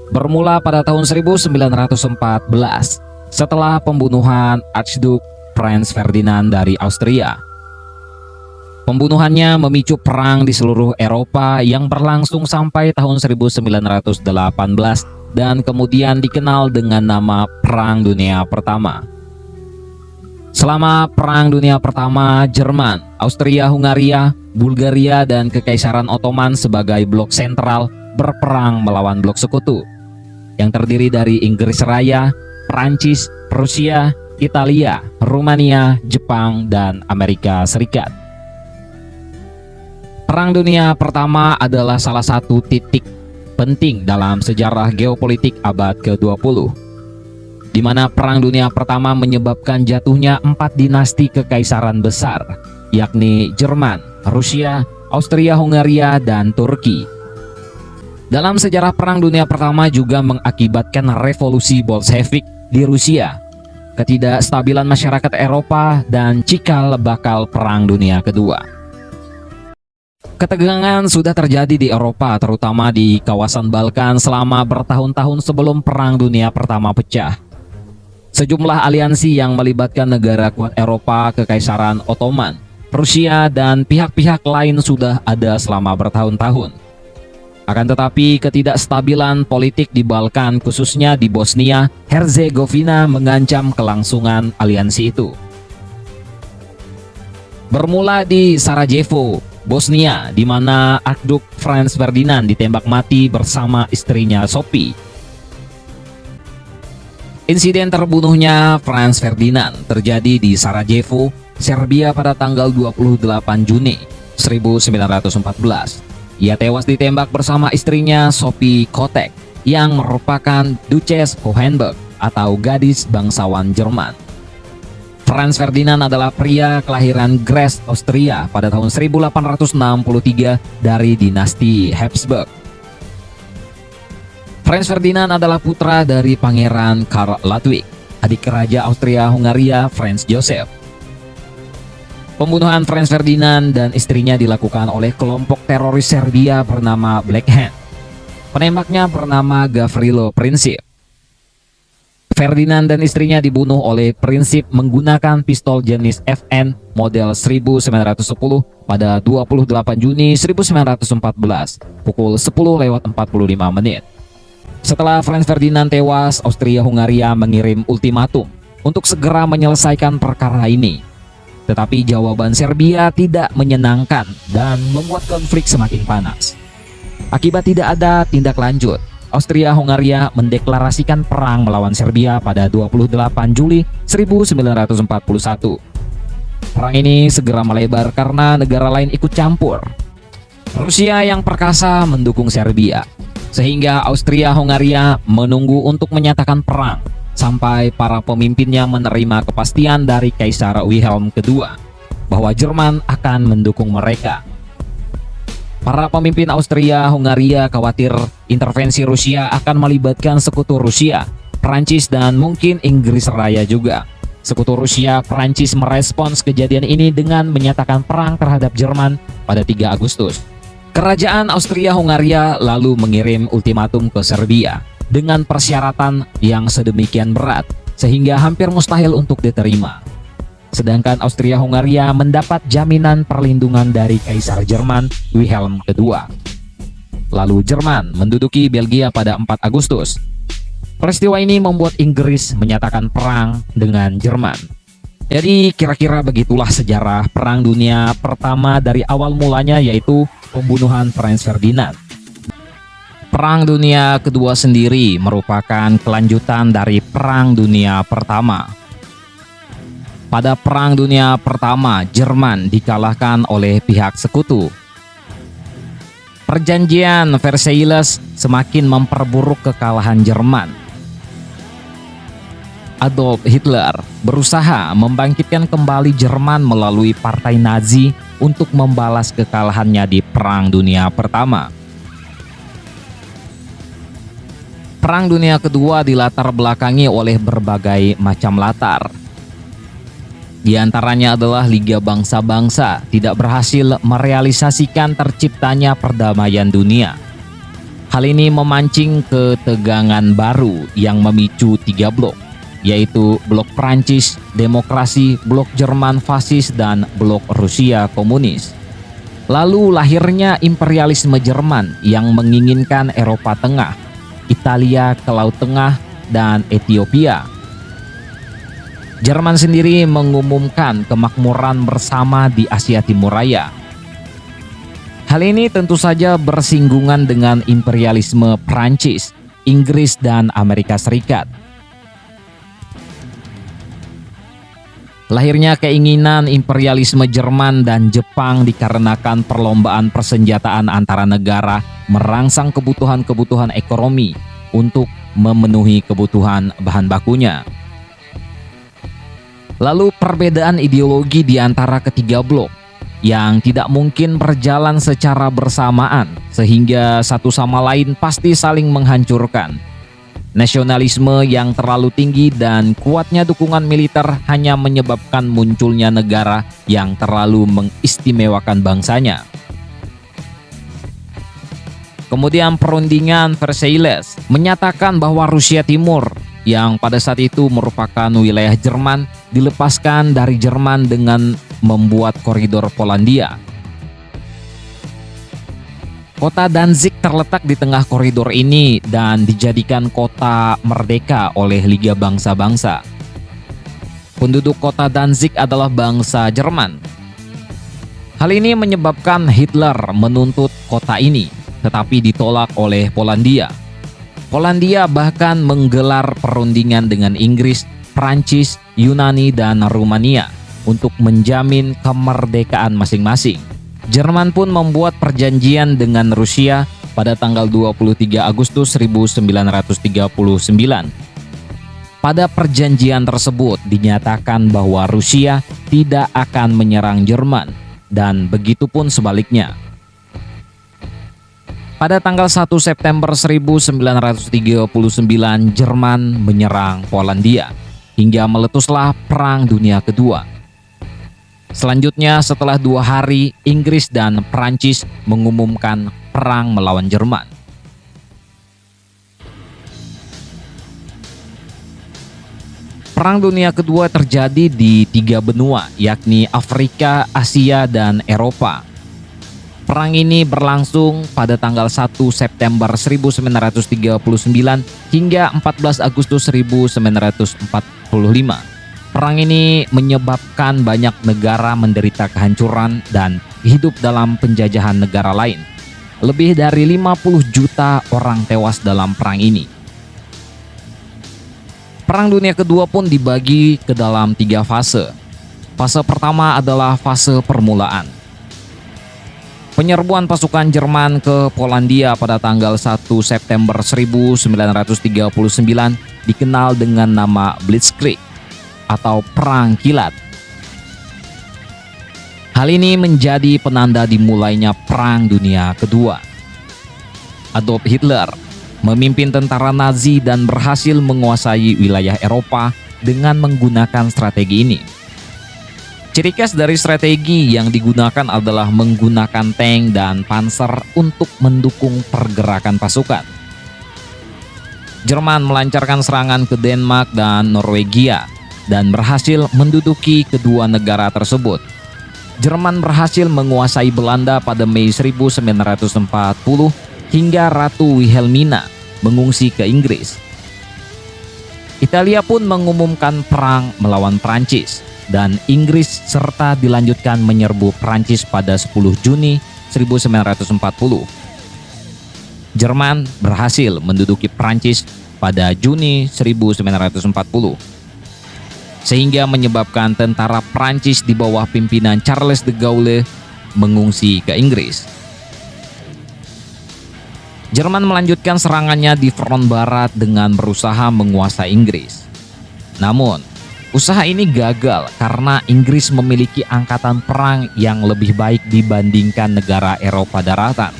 bermula pada tahun 1914 setelah pembunuhan Archduke Franz Ferdinand dari Austria. Pembunuhannya memicu perang di seluruh Eropa yang berlangsung sampai tahun 1918 dan kemudian dikenal dengan nama Perang Dunia Pertama. Selama Perang Dunia Pertama, Jerman, Austria-Hungaria, Bulgaria, dan Kekaisaran Ottoman sebagai blok sentral berperang melawan blok sekutu yang terdiri dari Inggris Raya, Prancis, Rusia, Italia, Rumania, Jepang, dan Amerika Serikat. Perang Dunia Pertama adalah salah satu titik penting dalam sejarah geopolitik abad ke-20, di mana Perang Dunia Pertama menyebabkan jatuhnya 4 dinasti kekaisaran besar, yakni Jerman, Rusia, Austria-Hungaria, dan Turki. Dalam sejarah Perang Dunia Pertama juga mengakibatkan revolusi Bolshevik di Rusia, ketidakstabilan masyarakat Eropa, dan cikal bakal Perang Dunia Kedua. Ketegangan sudah terjadi di Eropa, terutama di kawasan Balkan selama bertahun-tahun sebelum Perang Dunia Pertama pecah. Sejumlah aliansi yang melibatkan negara kuat Eropa, Kekaisaran Ottoman, Rusia, dan pihak-pihak lain sudah ada selama bertahun-tahun. Akan tetapi ketidakstabilan politik di Balkan, khususnya di Bosnia Herzegovina, mengancam kelangsungan aliansi itu. Bermula di Sarajevo, Bosnia, di mana Archduke Franz Ferdinand ditembak mati bersama istrinya Sophie. Insiden terbunuhnya Franz Ferdinand terjadi di Sarajevo, Serbia pada tanggal 28 Juni 1914. Ia tewas ditembak bersama istrinya Sophie Kotek yang merupakan Duchess Hohenberg atau gadis bangsawan Jerman. Franz Ferdinand adalah pria kelahiran Graz, Austria pada tahun 1863 dari dinasti Habsburg. Franz Ferdinand adalah putra dari Pangeran Karl Ludwig, adik Raja Austria-Hungaria Franz Joseph. Pembunuhan Franz Ferdinand dan istrinya dilakukan oleh kelompok teroris Serbia bernama Black Hand. Penembaknya bernama Gavrilo Princip. Ferdinand dan istrinya dibunuh oleh Princip menggunakan pistol jenis FN model 1910 pada 28 Juni 1914 pukul 10:45 menit. Setelah Franz Ferdinand tewas, Austria-Hungaria mengirim ultimatum untuk segera menyelesaikan perkara ini. Tetapi jawaban Serbia tidak menyenangkan dan membuat konflik semakin panas. Akibat tidak ada tindak lanjut, Austria-Hungaria mendeklarasikan perang melawan Serbia pada 28 Juli 1941. Perang ini segera melebar karena negara lain ikut campur. Rusia yang perkasa mendukung Serbia, sehingga Austria-Hungaria menunggu untuk menyatakan perang sampai para pemimpinnya menerima kepastian dari Kaisar Wilhelm II bahwa Jerman akan mendukung mereka. Para pemimpin Austria-Hungaria khawatir intervensi Rusia akan melibatkan sekutu Rusia, Prancis, dan mungkin Inggris Raya juga. Sekutu Rusia, Prancis merespons kejadian ini dengan menyatakan perang terhadap Jerman pada 3 Agustus. Kerajaan Austria-Hungaria lalu mengirim ultimatum ke Serbia dengan persyaratan yang sedemikian berat sehingga hampir mustahil untuk diterima. Sedangkan Austria-Hungaria mendapat jaminan perlindungan dari Kaisar Jerman Wilhelm II. Lalu Jerman menduduki Belgia pada 4 Agustus. Peristiwa ini membuat Inggris menyatakan perang dengan Jerman. Jadi kira-kira begitulah sejarah Perang Dunia Pertama dari awal mulanya, yaitu pembunuhan Franz Ferdinand. Perang Dunia Kedua sendiri merupakan kelanjutan dari Perang Dunia Pertama. Pada Perang Dunia Pertama, Jerman dikalahkan oleh pihak sekutu. Perjanjian Versailles semakin memperburuk kekalahan Jerman. Adolf Hitler berusaha membangkitkan kembali Jerman melalui Partai Nazi untuk membalas kekalahannya di Perang Dunia Pertama. Perang Dunia Kedua dilatar belakangi oleh berbagai macam latar. Di antaranya adalah Liga Bangsa-Bangsa tidak berhasil merealisasikan terciptanya perdamaian dunia. Hal ini memancing ketegangan baru yang memicu 3 blok, yaitu blok Prancis Demokrasi, blok Jerman Fasis, dan blok Rusia Komunis. Lalu lahirnya imperialisme Jerman yang menginginkan Eropa Tengah, Italia ke Laut Tengah, dan Ethiopia. Jerman sendiri mengumumkan kemakmuran bersama di Asia Timur Raya. Hal ini tentu saja bersinggungan dengan imperialisme Prancis, Inggris, dan Amerika Serikat. Lahirnya keinginan imperialisme Jerman dan Jepang dikarenakan perlombaan persenjataan antara negara merangsang kebutuhan-kebutuhan ekonomi untuk memenuhi kebutuhan bahan bakunya. Lalu perbedaan ideologi di antara ketiga blok yang tidak mungkin berjalan secara bersamaan sehingga satu sama lain pasti saling menghancurkan. Nasionalisme yang terlalu tinggi dan kuatnya dukungan militer hanya menyebabkan munculnya negara yang terlalu mengistimewakan bangsanya. Kemudian perundingan Versailles menyatakan bahwa Rusia Timur yang pada saat itu merupakan wilayah Jerman dilepaskan dari Jerman dengan membuat koridor Polandia. Kota Danzig terletak di tengah koridor ini dan dijadikan kota merdeka oleh Liga Bangsa-Bangsa. Penduduk kota Danzig adalah bangsa Jerman. Hal ini menyebabkan Hitler menuntut kota ini, tetapi ditolak oleh Polandia. Polandia bahkan menggelar perundingan dengan Inggris, Prancis, Yunani, dan Rumania untuk menjamin kemerdekaan masing-masing. Jerman pun membuat perjanjian dengan Rusia pada tanggal 23 Agustus 1939. Pada perjanjian tersebut dinyatakan bahwa Rusia tidak akan menyerang Jerman dan begitu pun sebaliknya. Pada tanggal 1 September 1939, Jerman menyerang Polandia hingga meletuslah Perang Dunia Kedua. Selanjutnya, setelah 2 hari, Inggris dan Prancis mengumumkan perang melawan Jerman. Perang Dunia Kedua terjadi di 3 benua, yakni Afrika, Asia, dan Eropa. Perang ini berlangsung pada tanggal 1 September 1939 hingga 14 Agustus 1945. Perang ini menyebabkan banyak negara menderita kehancuran dan hidup dalam penjajahan negara lain. Lebih dari 50 juta orang tewas dalam perang ini. Perang Dunia Kedua pun dibagi ke dalam 3 fase. Fase pertama adalah fase permulaan. Penyerbuan pasukan Jerman ke Polandia pada tanggal 1 September 1939 dikenal dengan nama Blitzkrieg atau Perang Kilat. Hal ini menjadi penanda dimulainya Perang Dunia Kedua. Adolf Hitler memimpin tentara Nazi dan berhasil menguasai wilayah Eropa dengan menggunakan strategi ini. Ciri khas dari strategi yang digunakan adalah menggunakan tank dan panser untuk mendukung pergerakan pasukan. Jerman melancarkan serangan ke Denmark dan Norwegia dan berhasil menduduki kedua negara tersebut. Jerman berhasil menguasai Belanda pada Mei 1940 hingga Ratu Wilhelmina mengungsi ke Inggris. Italia pun mengumumkan perang melawan Prancis dan Inggris serta dilanjutkan menyerbu Prancis pada 10 Juni 1940. Jerman berhasil menduduki Prancis pada Juni 1940. Sehingga menyebabkan tentara Prancis di bawah pimpinan Charles de Gaulle mengungsi ke Inggris. Jerman melanjutkan serangannya di front barat dengan berusaha menguasai Inggris. Namun, usaha ini gagal karena Inggris memiliki angkatan perang yang lebih baik dibandingkan negara Eropa daratan.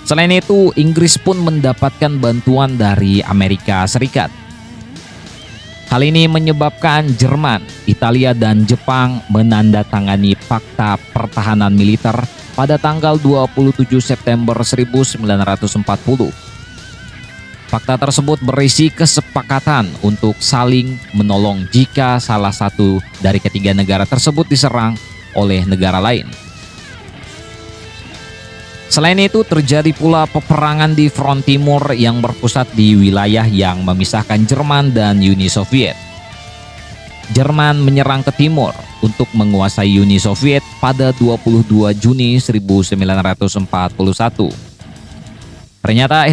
Selain itu, Inggris pun mendapatkan bantuan dari Amerika Serikat. Hal ini menyebabkan Jerman, Italia, dan Jepang menandatangani Fakta Pertahanan Militer pada tanggal 27 September 1940. Fakta tersebut berisi kesepakatan untuk saling menolong jika salah satu dari ketiga negara tersebut diserang oleh negara lain. Selain itu, terjadi pula peperangan di front timur yang berpusat di wilayah yang memisahkan Jerman dan Uni Soviet. Jerman menyerang ke timur untuk menguasai Uni Soviet pada 22 Juni 1941.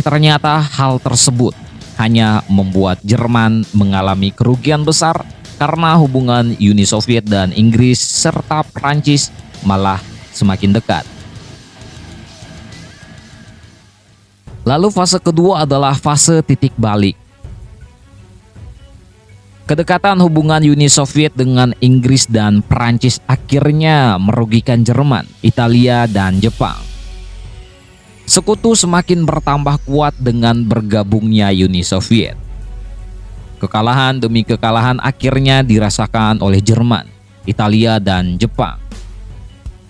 Ternyata hal tersebut hanya membuat Jerman mengalami kerugian besar karena hubungan Uni Soviet dan Inggris serta Prancis malah semakin dekat. Lalu fase kedua adalah fase titik balik. Kedekatan hubungan Uni Soviet dengan Inggris dan Prancis akhirnya merugikan Jerman, Italia, dan Jepang. Sekutu semakin bertambah kuat dengan bergabungnya Uni Soviet. Kekalahan demi kekalahan akhirnya dirasakan oleh Jerman, Italia, dan Jepang.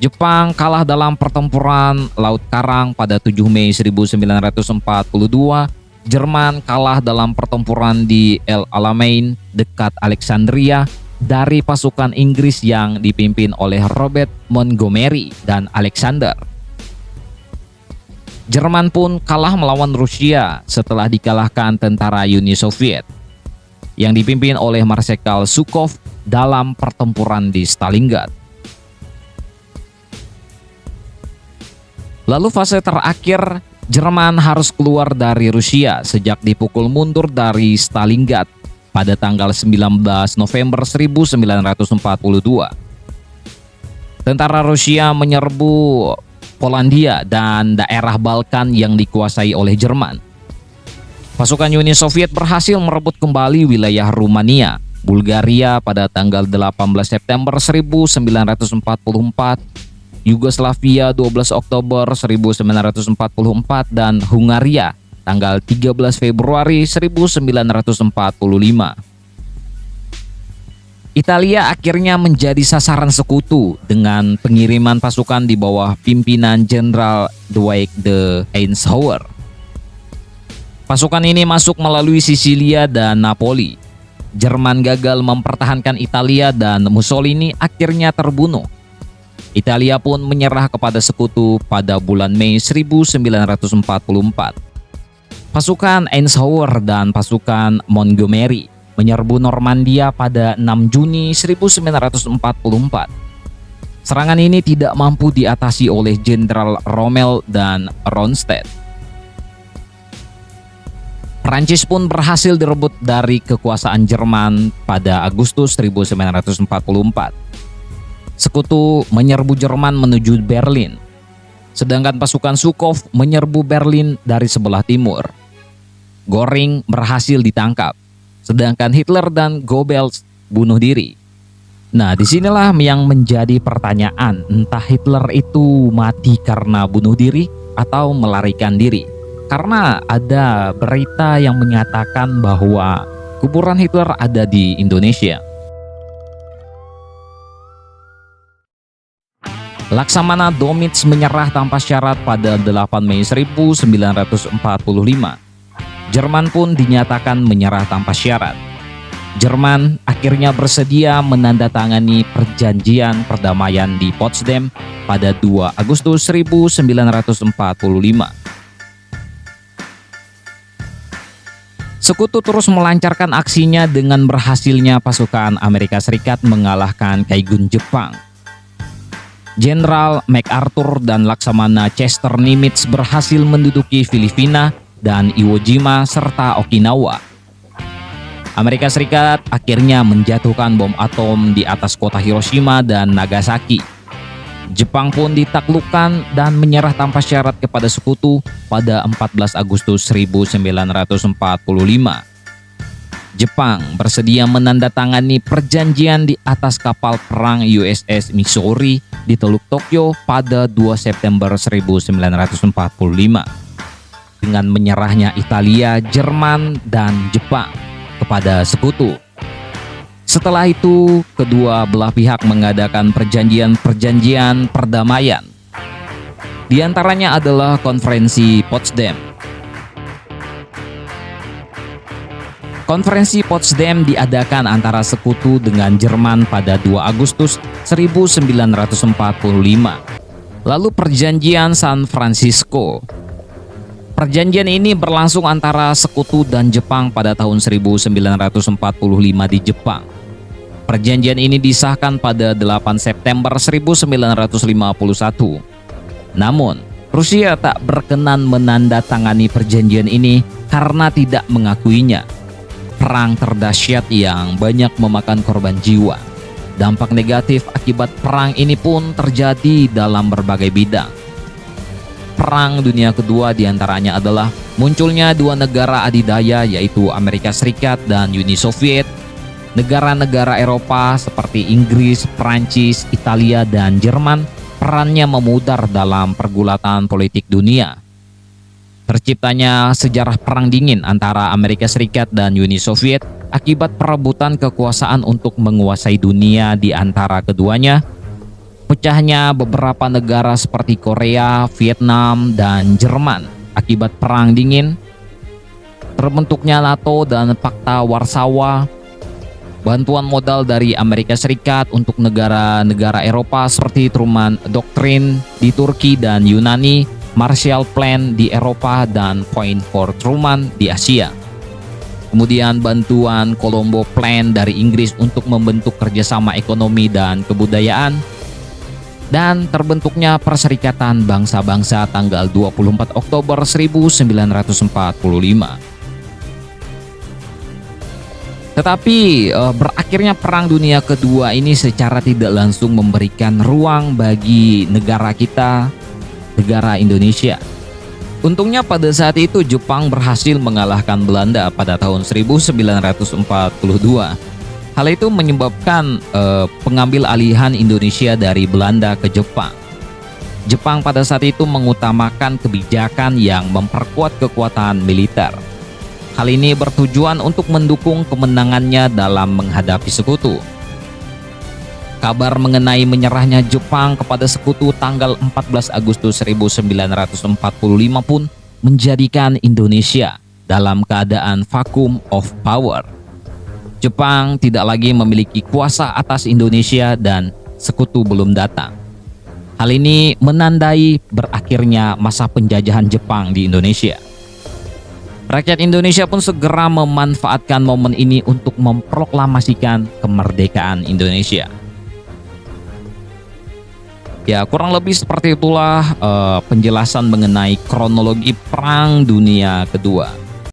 Jepang kalah dalam pertempuran Laut Karang pada 7 Mei 1942. Jerman kalah dalam pertempuran di El Alamein dekat Alexandria dari pasukan Inggris yang dipimpin oleh Robert Montgomery dan Alexander. Jerman pun kalah melawan Rusia setelah dikalahkan tentara Uni Soviet yang dipimpin oleh Marsekal Zhukov dalam pertempuran di Stalingrad. Lalu fase terakhir, Jerman harus keluar dari Rusia sejak dipukul mundur dari Stalingrad pada tanggal 19 November 1942. Tentara Rusia menyerbu Polandia dan daerah Balkan yang dikuasai oleh Jerman. Pasukan Uni Soviet berhasil merebut kembali wilayah Rumania, Bulgaria pada tanggal 18 September 1944, Yugoslavia 12 Oktober 1944, dan Hungaria tanggal 13 Februari 1945. Italia akhirnya menjadi sasaran sekutu dengan pengiriman pasukan di bawah pimpinan Jenderal Dwight de Eisenhower. Pasukan ini masuk melalui Sisilia dan Napoli. Jerman gagal mempertahankan Italia dan Mussolini akhirnya terbunuh. Italia pun menyerah kepada sekutu pada bulan Mei 1944. Pasukan Eisenhower dan pasukan Montgomery menyerbu Normandia pada 6 Juni 1944. Serangan ini tidak mampu diatasi oleh Jenderal Rommel dan Rundstedt. Prancis pun berhasil direbut dari kekuasaan Jerman pada Agustus 1944. Sekutu menyerbu Jerman menuju Berlin, sedangkan pasukan Zhukov menyerbu Berlin dari sebelah timur. Göring berhasil ditangkap, sedangkan Hitler dan Goebbels bunuh diri. Nah, disinilah yang menjadi pertanyaan, entah Hitler itu mati karena bunuh diri atau melarikan diri. Karena ada berita yang menyatakan bahwa kuburan Hitler ada di Indonesia. Laksamana Domits menyerah tanpa syarat pada 8 Mei 1945. Jerman pun dinyatakan menyerah tanpa syarat. Jerman akhirnya bersedia menandatangani perjanjian perdamaian di Potsdam pada 2 Agustus 1945. Sekutu terus melancarkan aksinya dengan berhasilnya pasukan Amerika Serikat mengalahkan Kaigun Jepang. Jenderal MacArthur dan Laksamana Chester Nimitz berhasil menduduki Filipina dan Iwo Jima serta Okinawa. Amerika Serikat akhirnya menjatuhkan bom atom di atas kota Hiroshima dan Nagasaki. Jepang pun ditaklukkan dan menyerah tanpa syarat kepada sekutu pada 14 Agustus 1945. Jepang bersedia menandatangani perjanjian di atas kapal perang USS Missouri di Teluk Tokyo pada 2 September 1945. Dengan menyerahnya Italia, Jerman, dan Jepang kepada sekutu. Setelah itu, kedua belah pihak mengadakan perjanjian perdamaian. Di antaranya adalah Konferensi Potsdam. Konferensi Potsdam diadakan antara sekutu dengan Jerman pada 2 Agustus 1945. Lalu Perjanjian San Francisco. Perjanjian ini berlangsung antara sekutu dan Jepang pada tahun 1945 di Jepang. Perjanjian ini disahkan pada 8 September 1951. Namun, Rusia tak berkenan menandatangani perjanjian ini karena tidak mengakuinya. Perang terdahsyat yang banyak memakan korban jiwa. Dampak negatif akibat perang ini pun terjadi dalam berbagai bidang. Perang Dunia Kedua diantaranya adalah munculnya 2 negara adidaya yaitu Amerika Serikat dan Uni Soviet. Negara-negara Eropa seperti Inggris, Prancis, Italia, dan Jerman perannya memudar dalam pergulatan politik dunia. Terciptanya sejarah perang dingin antara Amerika Serikat dan Uni Soviet akibat perebutan kekuasaan untuk menguasai dunia di antara keduanya. Pecahnya beberapa negara seperti Korea, Vietnam, dan Jerman akibat perang dingin. Terbentuknya NATO dan Fakta Warsawa. Bantuan modal dari Amerika Serikat untuk negara-negara Eropa seperti Truman Doctrine di Turki dan Yunani, Marshall Plan di Eropa, dan Point for Truman di Asia. Kemudian bantuan Colombo Plan dari Inggris untuk membentuk kerjasama ekonomi dan kebudayaan. Dan terbentuknya Perserikatan Bangsa-Bangsa tanggal 24 Oktober 1945. Tetapi berakhirnya Perang Dunia Kedua ini secara tidak langsung memberikan ruang bagi negara kita, negara Indonesia. Untungnya pada saat itu Jepang berhasil mengalahkan Belanda pada tahun 1942. Hal itu menyebabkan pengambil alihan Indonesia dari Belanda ke Jepang. Jepang pada saat itu mengutamakan kebijakan yang memperkuat kekuatan militer. Hal ini bertujuan untuk mendukung kemenangannya dalam menghadapi sekutu. Kabar mengenai menyerahnya Jepang kepada sekutu tanggal 14 Agustus 1945 pun menjadikan Indonesia dalam keadaan vacuum of power. Jepang tidak lagi memiliki kuasa atas Indonesia dan sekutu belum datang. Hal ini menandai berakhirnya masa penjajahan Jepang di Indonesia. Rakyat Indonesia pun segera memanfaatkan momen ini untuk memproklamasikan kemerdekaan Indonesia. Ya, kurang lebih seperti itulah penjelasan mengenai kronologi Perang Dunia Kedua.